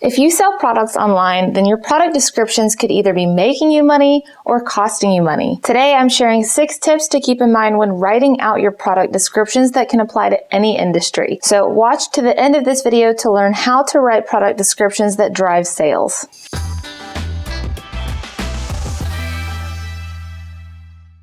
If you sell products online, then your product descriptions could either be making you money or costing you money. Today, I'm sharing 6 tips to keep in mind when writing out your product descriptions that can apply to any industry. So watch to the end of this video to learn how to write product descriptions that drive sales.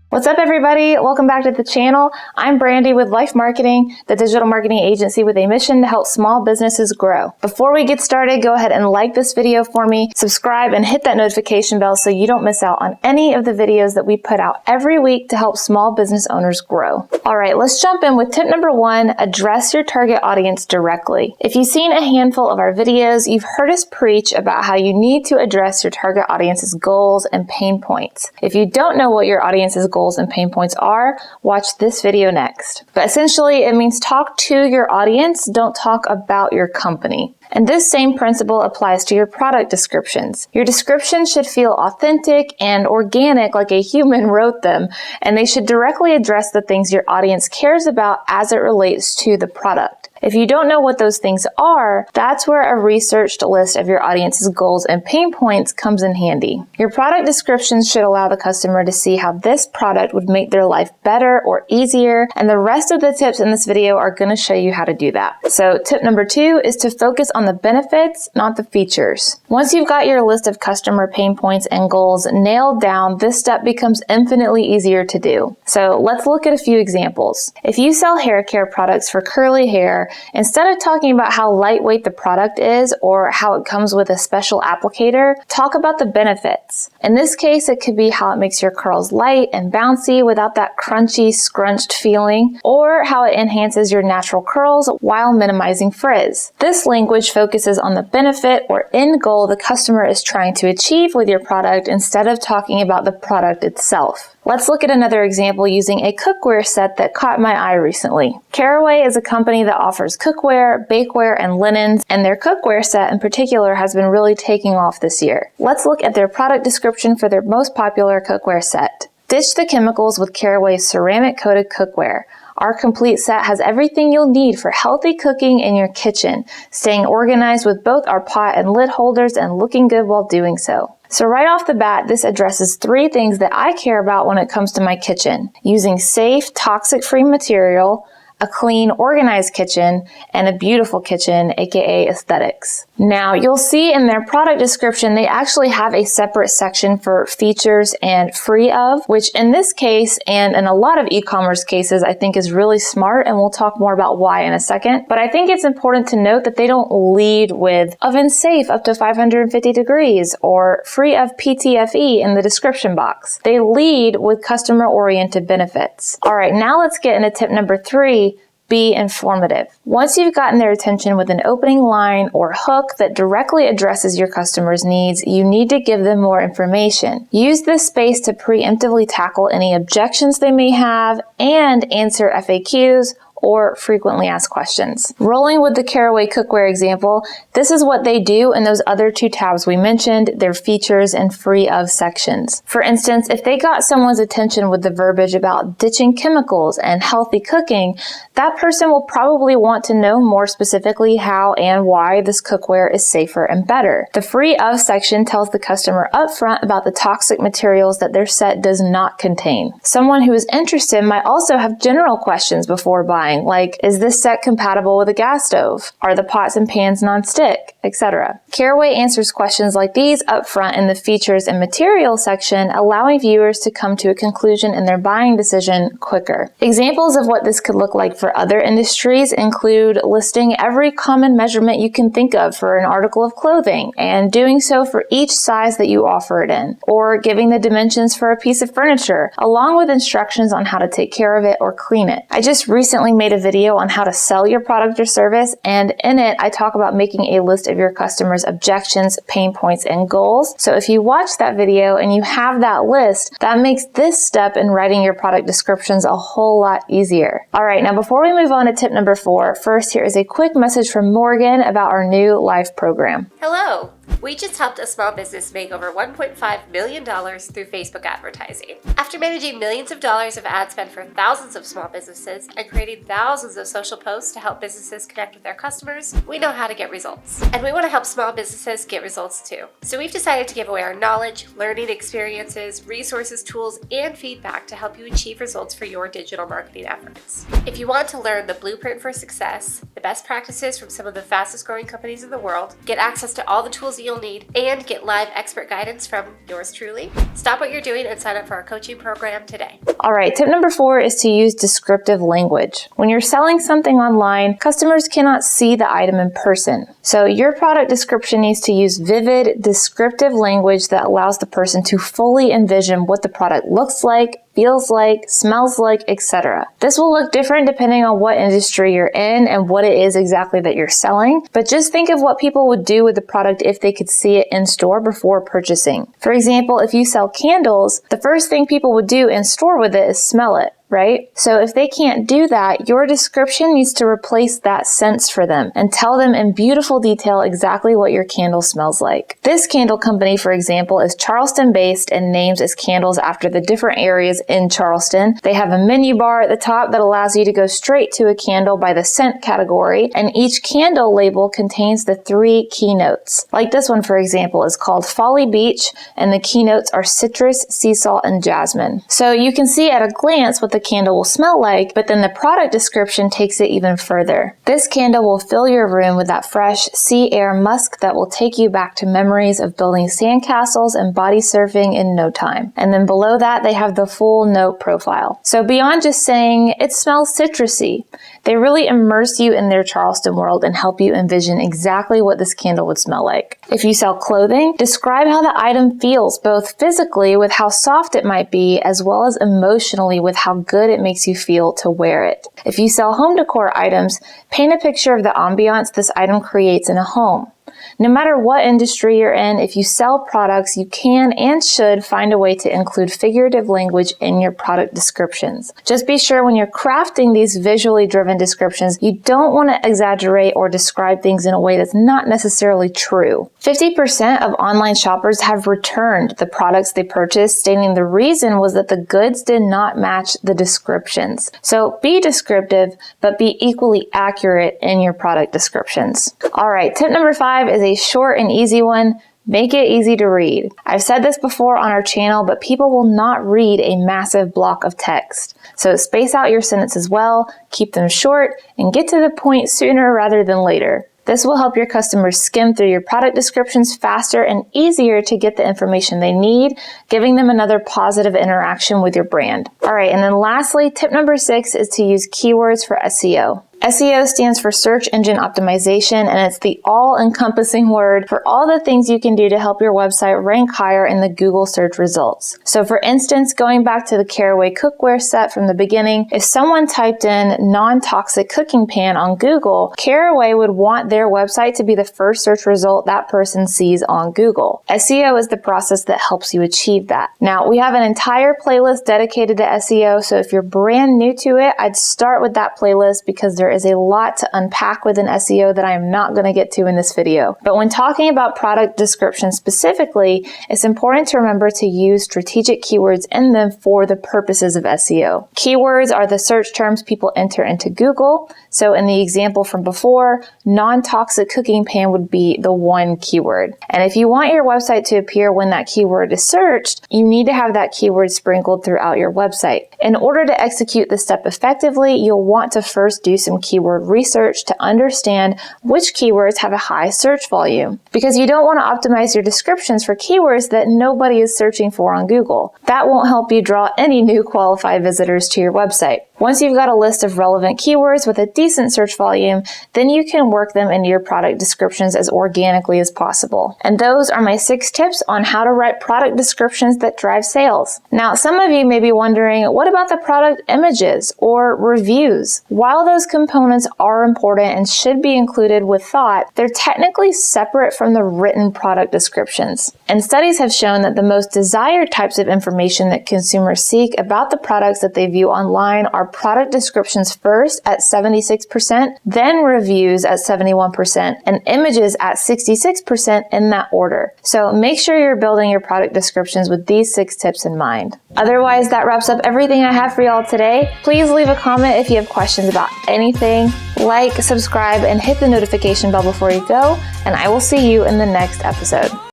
What's up, everybody? Welcome back to the channel. I'm Brandy with Life Marketing, the digital marketing agency with a mission to help small businesses grow. Before we get started, go ahead and like this video for me, subscribe, and hit that notification bell so you don't miss out on any of the videos that we put out every week to help small business owners grow. All right, let's jump in with tip number 1, address your target audience directly. If you've seen a handful of our videos, you've heard us preach about how you need to address your target audience's goals and pain points. If you don't know what your audience's goals and pain points are, watch this video next. But essentially, it means talk to your audience, don't talk about your company. And this same principle applies to your product descriptions. Your descriptions should feel authentic and organic, like a human wrote them, and they should directly address the things your audience cares about as it relates to the product. If you don't know what those things are, that's where a researched list of your audience's goals and pain points comes in handy. Your product descriptions should allow the customer to see how this product would make their life better or easier, and the rest of the tips in this video are going to show you how to do that. So tip number 2 is to focus on the benefits, not the features. Once you've got your list of customer pain points and goals nailed down, this step becomes infinitely easier to do. So let's look at a few examples. If you sell hair care products for curly hair, instead of talking about how lightweight the product is or how it comes with a special applicator, talk about the benefits. In this case, it could be how it makes your curls light and bouncy without that crunchy, scrunched feeling, or how it enhances your natural curls while minimizing frizz. This language focuses on the benefit or end goal the customer is trying to achieve with your product instead of talking about the product itself. Let's look at another example using a cookware set that caught my eye recently. Caraway is a company that offers cookware, bakeware, and linens, and their cookware set in particular has been really taking off this year. Let's look at their product description for their most popular cookware set. Ditch the chemicals with Caraway's ceramic-coated cookware. Our complete set has everything you'll need for healthy cooking in your kitchen, staying organized with both our pot and lid holders and looking good while doing so. So right off the bat, this addresses 3 things that I care about when it comes to my kitchen: using safe, toxic-free material, a clean, organized kitchen, and a beautiful kitchen, aka aesthetics. Now, you'll see in their product description, they actually have a separate section for features and free of, which in this case, and in a lot of e-commerce cases, I think is really smart, and we'll talk more about why in a second. But I think it's important to note that they don't lead with oven safe up to 550 degrees or free of PTFE in the description box. They lead with customer-oriented benefits. All right, now let's get into tip number 3, be informative. Once you've gotten their attention with an opening line or hook that directly addresses your customer's needs, you need to give them more information. Use this space to preemptively tackle any objections they may have and answer FAQs or frequently asked questions. Rolling with the Caraway cookware example, this is what they do in those other 2 tabs we mentioned, their features and free of sections. For instance, if they got someone's attention with the verbiage about ditching chemicals and healthy cooking, that person will probably want to know more specifically how and why this cookware is safer and better. The free of section tells the customer upfront about the toxic materials that their set does not contain. Someone who is interested might also have general questions before buying, like, is this set compatible with a gas stove? Are the pots and pans non-stick? Etc. Caraway answers questions like these up front in the features and materials section, allowing viewers to come to a conclusion in their buying decision quicker. Examples of what this could look like for other industries include listing every common measurement you can think of for an article of clothing and doing so for each size that you offer it in, or giving the dimensions for a piece of furniture, along with instructions on how to take care of it or clean it. I just recently made a video on how to sell your product or service, and in it I talk about making a list of your customers' objections, pain points, and goals. So if you watch that video and you have that list, that makes this step in writing your product descriptions a whole lot easier. All right, now before we move on to tip number 4, first here is a quick message from Morgan about our new live program. Hello! We just helped a small business make over $1.5 million through Facebook advertising. After managing millions of dollars of ad spend for thousands of small businesses and creating thousands of social posts to help businesses connect with their customers, we know how to get results. And we want to help small businesses get results too. So we've decided to give away our knowledge, learning experiences, resources, tools, and feedback to help you achieve results for your digital marketing efforts. If you want to learn the blueprint for success, the best practices from some of the fastest growing companies in the world, get access to all the tools you'll need, and get live expert guidance from yours truly, stop what you're doing and sign up for our coaching program today. All right, tip number 4 is to use descriptive language. When you're selling something online, customers cannot see the item in person. So your product description needs to use vivid, descriptive language that allows the person to fully envision what the product looks like, feels like, smells like, etc. This will look different depending on what industry you're in and what it is exactly that you're selling, but just think of what people would do with the product if they could see it in store before purchasing. For example, if you sell candles, the first thing people would do in store with it is smell it, right? So if they can't do that, your description needs to replace that sense for them and tell them in beautiful detail exactly what your candle smells like. This candle company, for example, is Charleston based and names its candles after the different areas in Charleston. They have a menu bar at the top that allows you to go straight to a candle by the scent category, and each candle label contains the 3 keynotes. Like this one, for example, is called Folly Beach, and the keynotes are citrus, sea salt, and jasmine. So you can see at a glance what the candle will smell like, but then the product description takes it even further. This candle will fill your room with that fresh sea air musk that will take you back to memories of building sandcastles and body surfing in no time. And then below that, they have the full note profile. So beyond just saying, it smells citrusy, they really immerse you in their Charleston world and help you envision exactly what this candle would smell like. If you sell clothing, describe how the item feels, both physically with how soft it might be, as well as emotionally with how good it makes you feel to wear it. If you sell home decor items, paint a picture of the ambiance this item creates in a home. No matter what industry you're in, if you sell products, you can and should find a way to include figurative language in your product descriptions. Just be sure when you're crafting these visually driven descriptions, you don't want to exaggerate or describe things in a way that's not necessarily true. 50% of online shoppers have returned the products they purchased, stating the reason was that the goods did not match the descriptions. So be descriptive, but be equally accurate in your product descriptions. All right, tip number 5 is a short and easy one. Make it easy to read. I've said this before on our channel, but people will not read a massive block of text. So space out your sentences well, keep them short, and get to the point sooner rather than later. This will help your customers skim through your product descriptions faster and easier to get the information they need, giving them another positive interaction with your brand. All right, and then lastly, tip number 6 is to use keywords for SEO. SEO stands for search engine optimization, and it's the all-encompassing word for all the things you can do to help your website rank higher in the Google search results. So for instance, going back to the Caraway cookware set from the beginning, if someone typed in non-toxic cooking pan on Google, Caraway would want their website to be the first search result that person sees on Google. SEO is the process that helps you achieve that. Now, we have an entire playlist dedicated to SEO, so if you're brand new to it, I'd start with that playlist because there is a lot to unpack within SEO that I am not going to get to in this video. But when talking about product description specifically, it's important to remember to use strategic keywords in them for the purposes of SEO. Keywords are the search terms people enter into Google. So in the example from before, non-toxic cooking pan would be the one keyword. And if you want your website to appear when that keyword is searched, you need to have that keyword sprinkled throughout your website. In order to execute this step effectively, you'll want to first do some keyword research to understand which keywords have a high search volume, because you don't want to optimize your descriptions for keywords that nobody is searching for on Google. That won't help you draw any new qualified visitors to your website. Once you've got a list of relevant keywords with a decent search volume, then you can work them into your product descriptions as organically as possible. And those are my 6 tips on how to write product descriptions that drive sales. Now, some of you may be wondering, what about the product images or reviews? While those components are important and should be included with thought, they're technically separate from the written product descriptions. And studies have shown that the most desired types of information that consumers seek about the products that they view online are product descriptions first at 76%, then reviews at 71%, and images at 66% in that order. So make sure you're building your product descriptions with these 6 tips in mind. Otherwise, that wraps up everything I have for y'all today. Please leave a comment if you have questions about anything. Like, subscribe, and hit the notification bell before you go, and I will see you in the next episode.